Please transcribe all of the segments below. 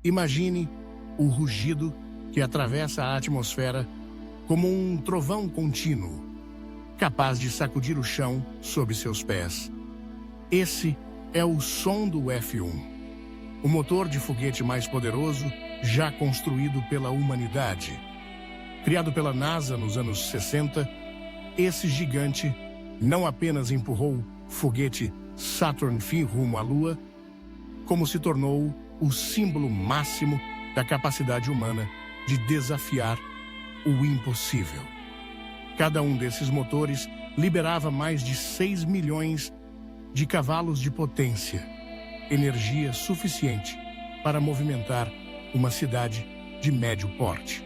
Imagine o rugido que atravessa a atmosfera como um trovão contínuo, capaz de sacudir o chão sob seus pés. Esse é o som do F-1, o motor de foguete mais poderoso já construído pela humanidade. Criado pela NASA nos anos 60, esse gigante não apenas empurrou o foguete Saturn V rumo à Lua, como se tornou o símbolo máximo da capacidade humana de desafiar o impossível. Cada um desses motores liberava mais de 6 milhões de cavalos de potência, energia suficiente para movimentar uma cidade de médio porte.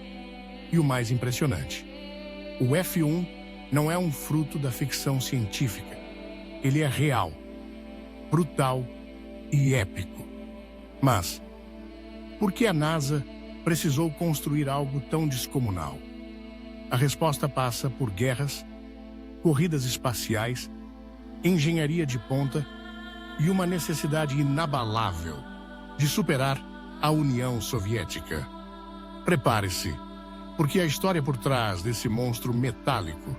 E o mais impressionante, o F-1 não é um fruto da ficção científica. Ele é real, brutal e épico. Mas, por que a NASA precisou construir algo tão descomunal? A resposta passa por guerras, corridas espaciais, engenharia de ponta e uma necessidade inabalável de superar a União Soviética. Prepare-se, porque a história por trás desse monstro metálico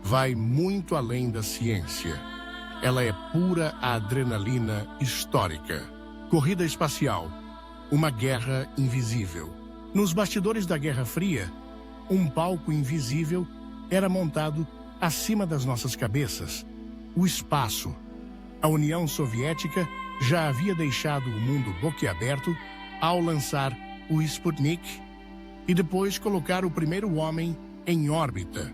vai muito além da ciência. Ela é pura adrenalina histórica. Corrida espacial, uma guerra invisível. Nos bastidores da Guerra Fria, um palco invisível era montado acima das nossas cabeças. O espaço. A União Soviética já havia deixado o mundo boquiaberto ao lançar o Sputnik e depois colocar o primeiro homem em órbita.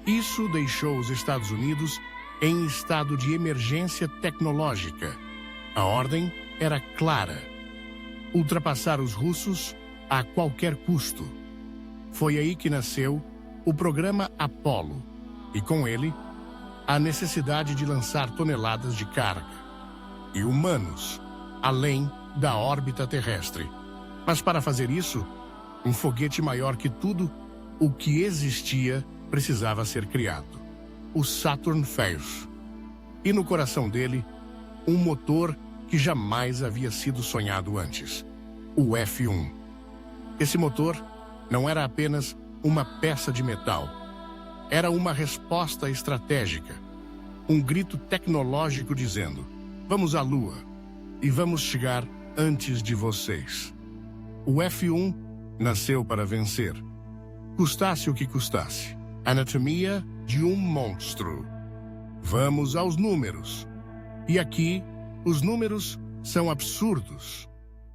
Isso deixou os Estados Unidos em estado de emergência tecnológica. A ordem era clara: ultrapassar os russos a qualquer custo. Foi aí que nasceu o programa Apollo, e com ele, a necessidade de lançar toneladas de carga e humanos além da órbita terrestre. Mas para fazer isso, um foguete maior que tudo o que existia precisava ser criado. O Saturn V. E no coração dele, um motor que jamais havia sido sonhado antes. O F-1. Esse motor não era apenas uma peça de metal. Era uma resposta estratégica. Um grito tecnológico dizendo: vamos à Lua e vamos chegar antes de vocês. O F-1 nasceu para vencer, custasse o que custasse. Anatomia de um monstro. Vamos aos números. E aqui, os números são absurdos.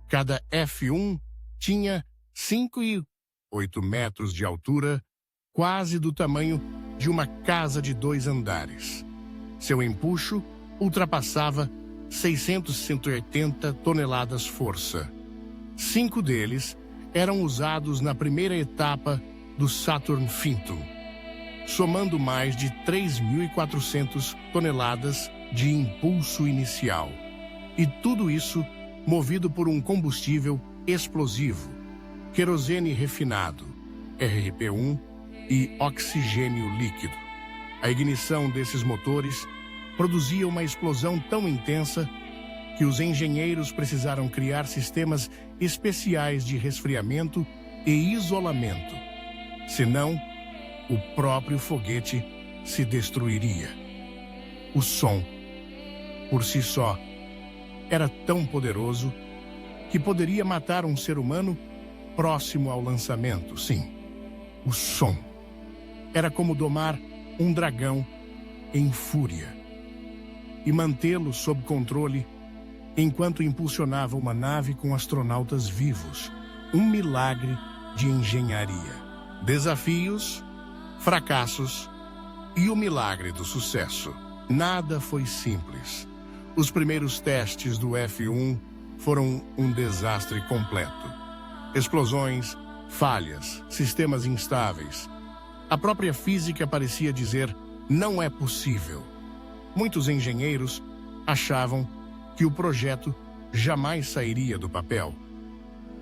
Cada F-1 tinha 5,8 metros de altura, quase do tamanho de uma casa de 2 andares. Seu empuxo ultrapassava 680 toneladas força. 5 deles eram usados na primeira etapa do Saturn V, somando mais de 3.400 toneladas de impulso inicial. E tudo isso movido por um combustível explosivo, querosene refinado, RP1 e oxigênio líquido. A ignição desses motores produzia uma explosão tão intensa que os engenheiros precisaram criar sistemas especiais de resfriamento e isolamento. Senão, o próprio foguete se destruiria. O som, por si só, era tão poderoso que poderia matar um ser humano próximo ao lançamento, sim. O som era como domar um dragão em fúria e mantê-lo sob controle enquanto impulsionava uma nave com astronautas vivos. Um milagre de engenharia. Desafios, fracassos e o milagre do sucesso. Nada foi simples. Os primeiros testes do F-1 foram um desastre completo. Explosões, falhas, sistemas instáveis. A própria física parecia dizer: não é possível. Muitos engenheiros achavam que o projeto jamais sairia do papel.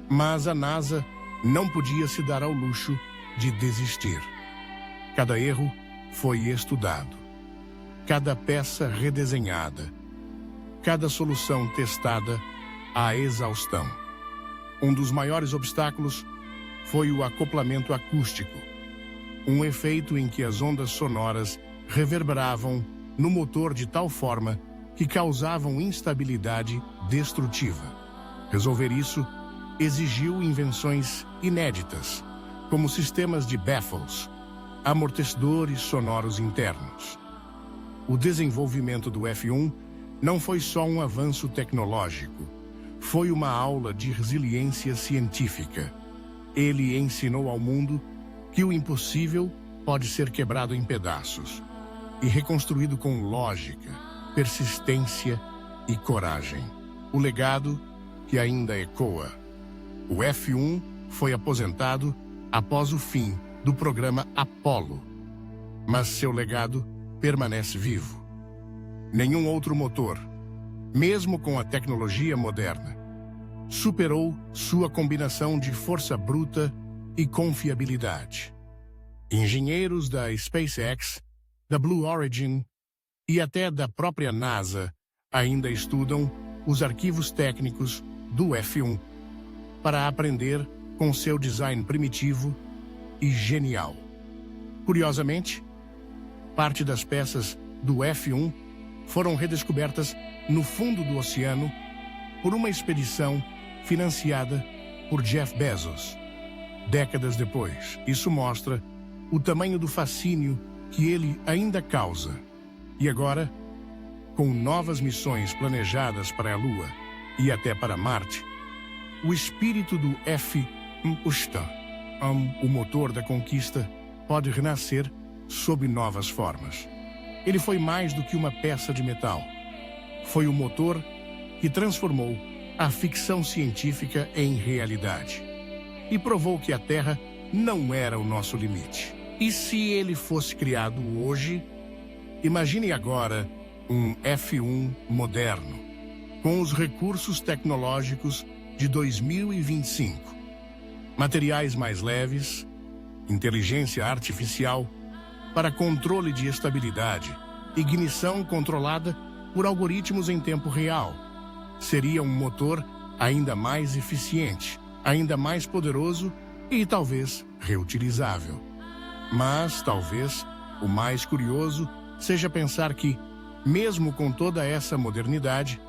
Mas a NASA não podia se dar ao luxo de desistir. Cada erro foi estudado, cada peça redesenhada, cada solução testada à exaustão. Um dos maiores obstáculos foi o acoplamento acústico, um efeito em que as ondas sonoras reverberavam no motor de tal forma que causavam instabilidade destrutiva. Resolver isso exigiu invenções inéditas, como sistemas de baffles, amortecedores sonoros internos. O desenvolvimento do F1 não foi só um avanço tecnológico, foi uma aula de resiliência científica. Ele ensinou ao mundo que o impossível pode ser quebrado em pedaços e reconstruído com lógica, persistência e coragem. O legado que ainda ecoa. O F1 foi aposentado após o fim do programa Apollo, mas seu legado permanece vivo. Nenhum outro motor, mesmo com a tecnologia moderna, superou sua combinação de força bruta e confiabilidade. Engenheiros da SpaceX, da Blue Origin e até da própria NASA ainda estudam os arquivos técnicos do F1 para aprender com seu design primitivo e genial. Curiosamente, parte das peças do F1 foram redescobertas no fundo do oceano por uma expedição financiada por Jeff Bezos. Décadas depois, isso mostra o tamanho do fascínio que ele ainda causa. E agora, com novas missões planejadas para a Lua e até para Marte, o espírito do F1, o motor da conquista, pode renascer sob novas formas. Ele foi mais do que uma peça de metal. Foi o motor que transformou a ficção científica em realidade e provou que a Terra não era o nosso limite. E se ele fosse criado hoje, imagine agora um F1 moderno, com os recursos tecnológicos de 2025. Materiais mais leves, inteligência artificial para controle de estabilidade, ignição controlada por algoritmos em tempo real. Seria um motor ainda mais eficiente, ainda mais poderoso e talvez reutilizável. Mas talvez o mais curioso seja pensar que, mesmo com toda essa modernidade,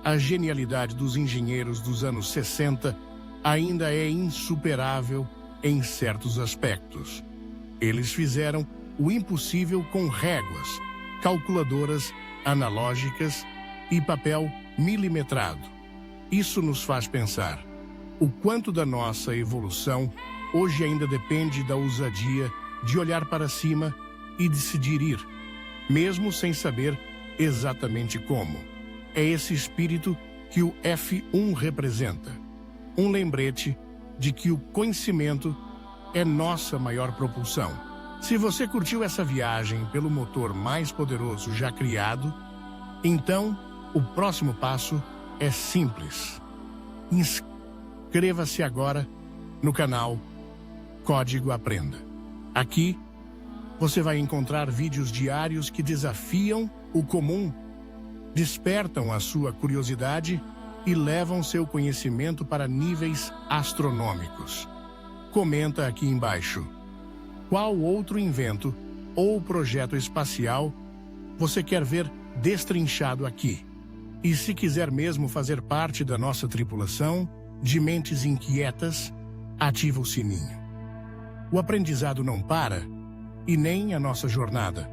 a genialidade dos engenheiros dos anos 60 ainda é insuperável em certos aspectos. Eles fizeram o impossível com réguas, calculadoras analógicas e papel milimetrado. Isso nos faz pensar o quanto da nossa evolução hoje ainda depende da ousadia de olhar para cima e decidir ir, mesmo sem saber exatamente como. É esse espírito que o F1 representa. Um lembrete de que o conhecimento é nossa maior propulsão. Se você curtiu essa viagem pelo motor mais poderoso já criado, então o próximo passo é simples. Inscreva-se agora no canal Código Aprenda. Aqui você vai encontrar vídeos diários que desafiam o comum, despertam a sua curiosidade e levam seu conhecimento para níveis astronômicos. Comenta aqui embaixo qual outro invento ou projeto espacial você quer ver destrinchado aqui. E se quiser mesmo fazer parte da nossa tripulação de mentes inquietas, ativa o sininho. O aprendizado não para e nem a nossa jornada.